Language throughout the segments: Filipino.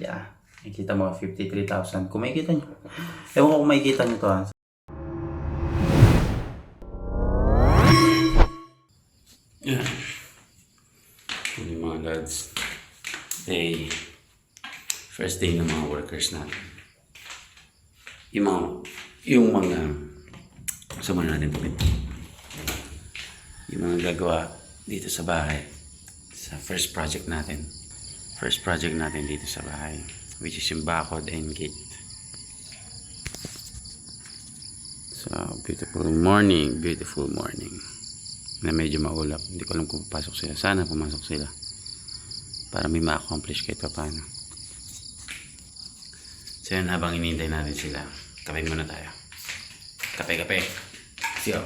Yeah. Nakikita mo 53,000. Kung makikita nyo. Ewan ko kung makikita nyo to ha. Yeah. Yung mga lads. First day ng mga workers natin. Yung mga kasama natin po ito. Yung mga gagawa dito sa bahay. Sa first project natin. First project natin dito sa bahay. Which is yung bakod and gate. So, beautiful morning. Beautiful morning. Na medyo maulap. Hindi ko alam kung papasok sila. Sana pumasok sila. Para may ma-accomplish kahit pa paano. So yun, habang inintay natin sila, kape muna tayo. Kape. See you.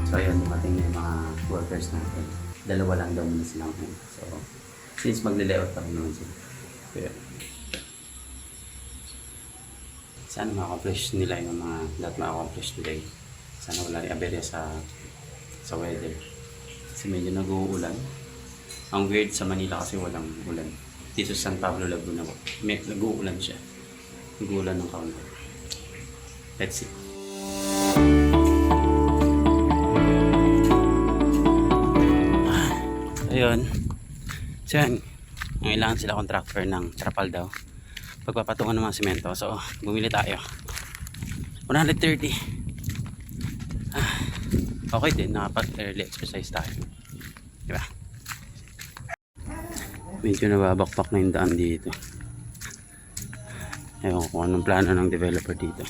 So ayun, dumating na yung mga workers natin. Dalawa lang daw muna silang ngayon. So, since magle-layout pa rin naman sila. Kaya, sana ma-accomplish nila yung mga lahat ma-accomplish today. Sana wala rin aberya sa weather. Kasi medyo nag-uulan. Ang weird sa Manila kasi walang ulan. Dito sa San Pablo, Laguna, nag-uulan siya. Nag-uulan ng kaunti. Let's see. Ayun. So yan, kailangan sila contractor ng trapal daw pagpapatungan ng mga semento. So bumili tayo 130. Okay din, nakapag early exercise tayo, diba? Medyo nababakpak na yung daan dito. Ewan ko kung anong plano ng developer dito.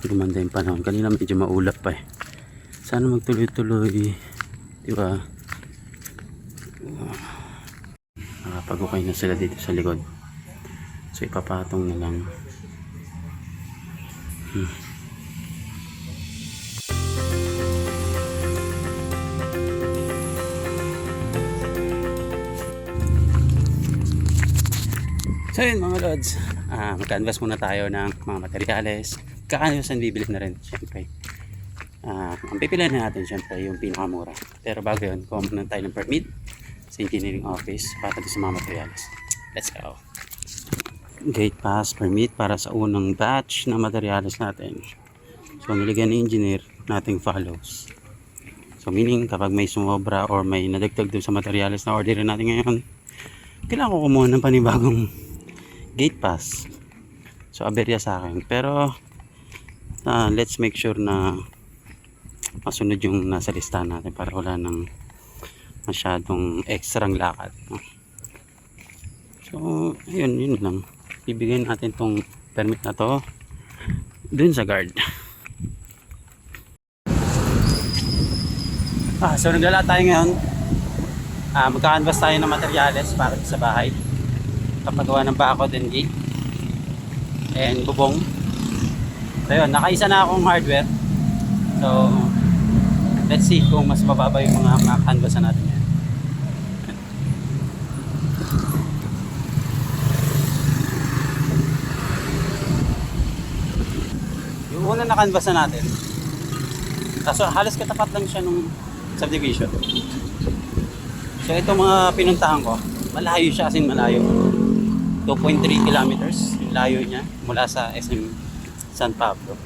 Gumanda yung panahon. Kanina medyo maulap pa eh. Sana magtuloy-tuloy, diba? Nakapag-okay na sila dito sa likod. So ipapatong na lang. So yun mga lods, mag-canvas muna tayo ng mga materyales. Kakanvasan bibili na rin syempre. Ang pipilihan natin syempre yung pinakamura. Pero bago yun, kuha muna tayo ng permit sa engineering office para sa mga materials. Let's go. Gate pass permit para sa unang batch na materials natin. So nilagyan ni engineer nating follows. So meaning kapag may sumobra or may nadagdag doon sa materials na orderin natin ngayon, kailangan ko kumuha ng panibagong gate pass. So aberya sa akin. Pero let's make sure na masunod yung nasa listahan natin para wala nang masyadong extra lakad. So yun lang, bibigyan natin tong permit na to dun sa guard. So naglala tayo ngayon. Magka-canvas tayo ng materyales para sa bahay, kapagawa ng bakod and gate and bubong. So yun, nakaisa na akong hardware. So let's see kung mas mababa yung mga canvas natin. Yung una na canvas natin, kaso halos katapat lang siya nung subdivision. So ito mga pinuntahan ko, malayo siya, as in malayo. 2.3 kilometers yung layo niya mula sa SM San Pablo.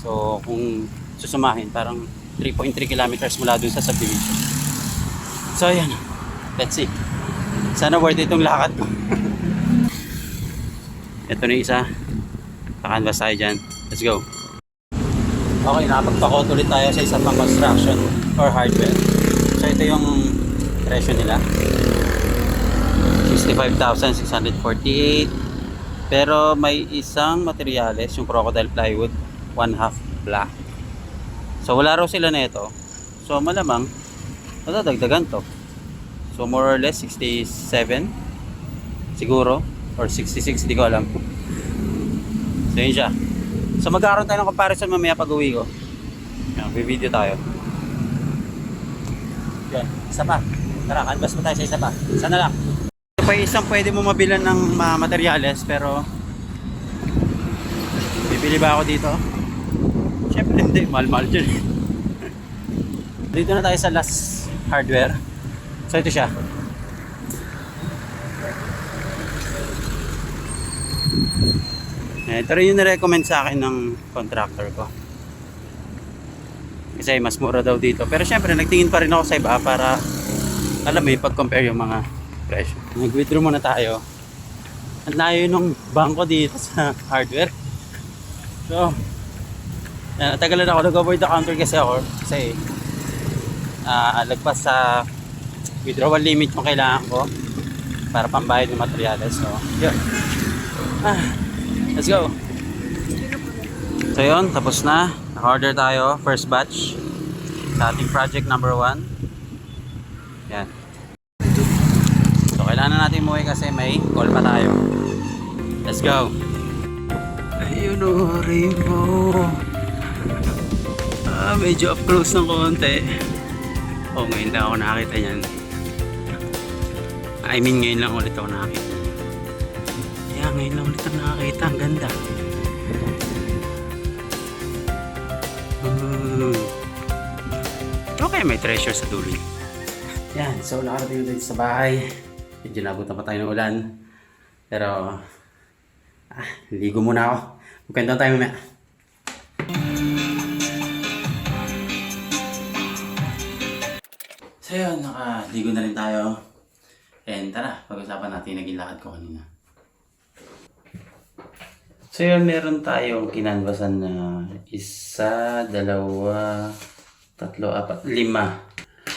So kung susumahin, parang 3.3 kilometers mula dun sa subdivision. So ayan, let's see. Sana worth itong lakad ko. Ito na isa, pa-canvas tayo dyan. Let's go. Okay, nakapagpakot ulit tayo sa isa pang construction or hardware. So ito yung presyo nila, 65,648. Pero may isang materials, yung crocodile plywood, 1/2 black. So wala raw sila na ito. So malamang madadagdagan to. So more or less 67 siguro or 66, hindi ko alam. So yun siya. So magkakaroon tayo ng comparison mamaya pag uwi ko. Yan, video tayo. Yan, isa pa. Tara, canvas pa tayo sa isa pa. Isa na lang. Ito pa isang pwede mo mabilan ng materyales, pero bibili ba ako dito? Siyempre hindi, mahal-mahal dyan. Dito na tayo sa last hardware. So ito siya. Ito rin yung na-recommend sa akin ng contractor ko. Kasi mas mura daw dito. Pero syempre nagtingin pa rin ako sa iba para alam mo pag-compare yung mga presyo. Nag-withdraw muna tayo. At layo nung bangko dito sa hardware. So, natagalan ako. Nag-avoid the counter kasi ako. Kasi lagpas sa withdrawal limit yung kailangan ko para pambayad ng materyales. So, yun. Let's go. So yun, tapos na. Naka-order tayo, first batch sa ating project number 1. Yan. So kailangan natin umuwi kasi may call pa tayo. Let's go. Ayun o, rainbow. Medyo up close ng konti. Ngayon lang ako nakakita yan. I mean, ngayon lang ulit ako nakakita. Ngayon lang ulit ako nakakita. Ang ganda. Okay, may treasure sa dulo. Yan, so nakarating dito sa bahay. Medyo nabutan pa tayo ng ulan. Pero ligo muna ako. Magkwentuhan tayo mamaya. So yun, nakaligo na rin tayo. And tara, pag-usapan natin yung naging lakad ko kanina. So yun, meron tayong kinanvasan na 1, 2, 3, 4, 5.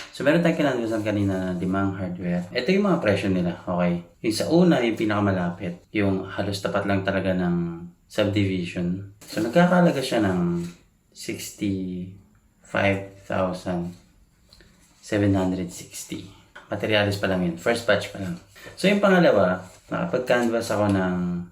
So meron tayong kinanvasan kanina na 5 hardware. Ito yung mga presyo nila, okay? Yung sa una, yung pinakamalapit. Yung halos tapat lang talaga ng subdivision. So nagkakalaga siya ng 65,760. Materials pa lang yun. First batch pa lang. So yung pangalawa, nakapag-canvas ako ng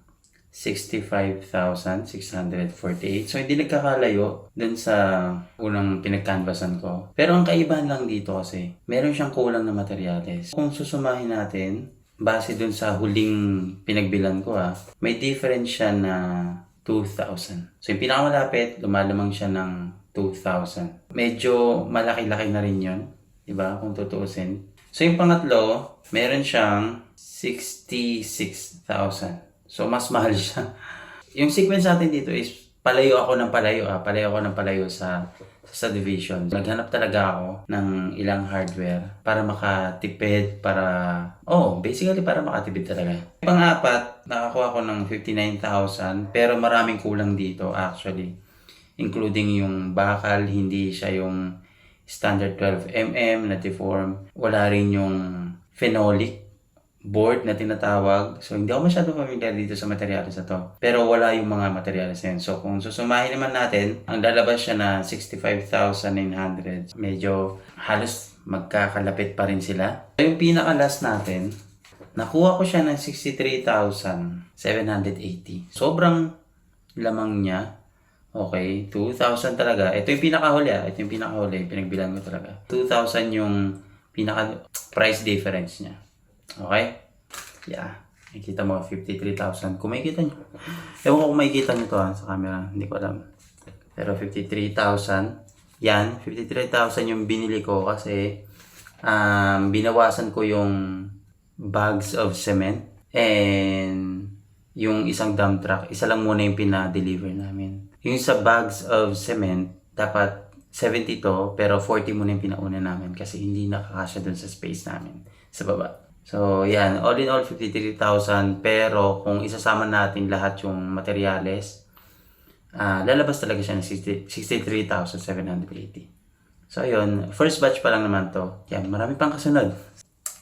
65,648. So, hindi nagkakalayo dun sa unang pinag-canvasan ko. Pero ang kaibahan lang dito kasi, meron siyang kulang na materyales. Kung susumahin natin, base dun sa huling pinagbilan ko may difference siya na 2,000. So, yung pinakamalapit, lumalamang siya ng 2,000. Medyo malaki-laki na rin yun. Diba? Kung tutuusin. So, yung pangatlo, meron siyang 66,000. So, mas mahal siya. Yung sequence natin dito is palayo ako ng palayo. Palayo ako ng palayo sa subdivision. Naghanap talaga ako ng ilang hardware para makatipid, basically para makatipid talaga. Pang-apat, nakakuha ko ng 59,000 pero maraming kulang dito actually. Including yung bakal, hindi siya yung standard 12mm na deform. Wala rin yung phenolic board na tinatawag. So, hindi ako masyadong familiar dito sa materials na to. Pero wala yung mga materials na yun. So, kung susumahin naman natin, ang lalabas siya na 65,900. Medyo halos magkakalapit pa rin sila. So, yung pinaka-last natin, nakuha ko siya ng 63,780. Sobrang lamang niya. Okay, 2,000 talaga. Ito yung pinakahuli Ito yung pinakahuli. Pinagbilan ko talaga. 2,000 yung pinaka-price difference niya. Okay? Yeah. Nakikita mo, 53,000. Kung makikita nyo. Ewan ko kung makikita nyo to sa camera. Hindi ko alam. Pero 53,000. Yan. 53,000 yung binili ko kasi binawasan ko yung bags of cement and yung isang dump truck. Isa lang muna yung pina-deliver namin. Yung sa bags of cement, dapat 70 to, pero 40 muna yung pinauna namin kasi hindi nakakasya dun sa space namin sa baba. So, yan. All in all, 53,000. Pero, kung isasama natin lahat yung materyales, lalabas talaga siya ng 63,780. So, ayun. First batch pa lang naman to. Yan. Marami pang kasunod.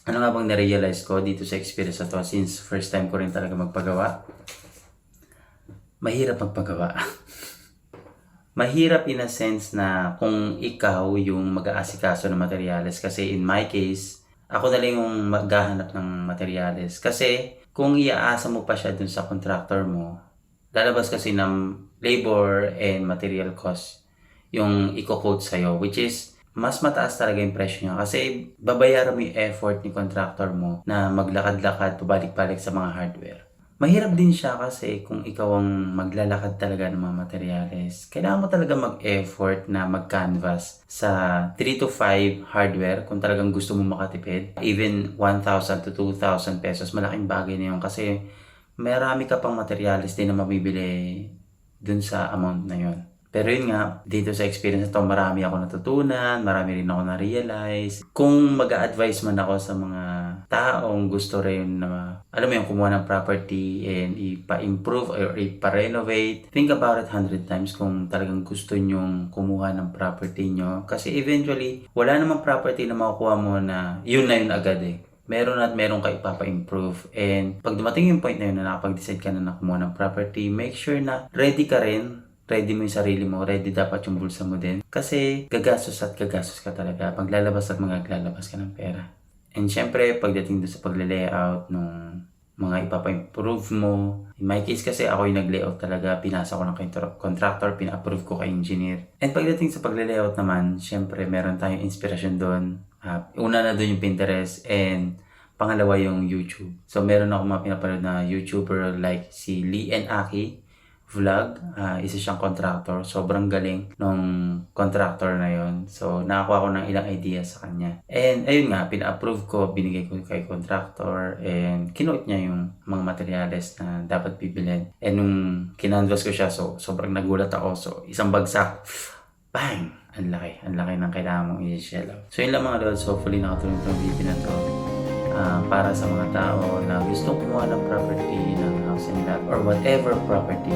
Ano nga bang na-realize ko dito sa experience na to since first time ko rin talaga magpagawa? Mahirap magpagawa. Mahirap in a sense na kung ikaw yung mag-aasikaso ng materyales. Kasi in my case, ako na lang yung maghahanap ng materyales. Kasi kung iaasa mo pa siya dun sa contractor mo, lalabas kasi ng labor and material cost yung i-quote sa'yo, which is mas mataas talaga yung presyo niya kasi babayaran mo yung effort ni contractor mo na maglakad-lakad, pabalik-balik sa mga hardware. Mahirap din siya kasi kung ikaw ang maglalakad talaga ng mga materyales, kailangan mo talaga mag-effort na mag-canvas sa 3 to 5 hardware kung talagang gusto mo makatipid. Even 1,000 to 2,000 pesos, malaking bagay na yun kasi marami ka pang materyales din na mabibili dun sa amount na yun. Pero yun nga, dito sa experience na to, marami ako natutunan, marami rin ako na-realize. Kung mag-a-advise man ako sa mga taong gusto rin na, alam mo yung kumuha ng property and ipa-improve or ipa-renovate, think about it 100 times kung talagang gusto nyong kumuha ng property nyo. Kasi eventually, wala namang property na makukuha mo na yun agad eh. Meron at meron ka ipapa-improve. And pag dumating yung point na yun na nakapag-decide ka na kumuha ng property, make sure na ready ka rin. Ready mo yung sarili mo, ready dapat yung bulsa mo din. Kasi gagastos ka talaga. Paglalabas at maglalabas ka ng pera. And syempre, pagdating doon sa pagle-layout ng mga ipapa-improve mo. In my case kasi ako yung nag-layout talaga. Pinasa ko ng contractor, pina-approve ko kay engineer. And pagdating sa pagle-layout naman, syempre meron tayong inspiration doon. Una na doon yung Pinterest and pangalawa yung YouTube. So meron ako mga pinapanood na YouTuber like si Lee and Aki vlog, isa siyang contractor. Sobrang galing nung contractor na yon. So, nakakuha ko ng ilang ideas sa kanya. And, ayun nga, pina-approve ko, binigay ko kay contractor, and kinuot niya yung mga materyales na dapat bibilhin. And nung kinanvas ko siya, so, sobrang nagulat ako. So, isang bagsak, bang! Ang laki ng kailangan mong i-shell out. So, yun lang mga lods. Hopefully, nakatulong itong video na to. Para sa mga tao na gustong kumuha ng property, ng house and lot, or whatever property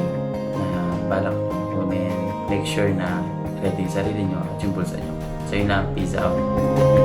na balak kunin, make sure na ready yung sarili nyo at yung bulsa nyo. So yun lang, peace out.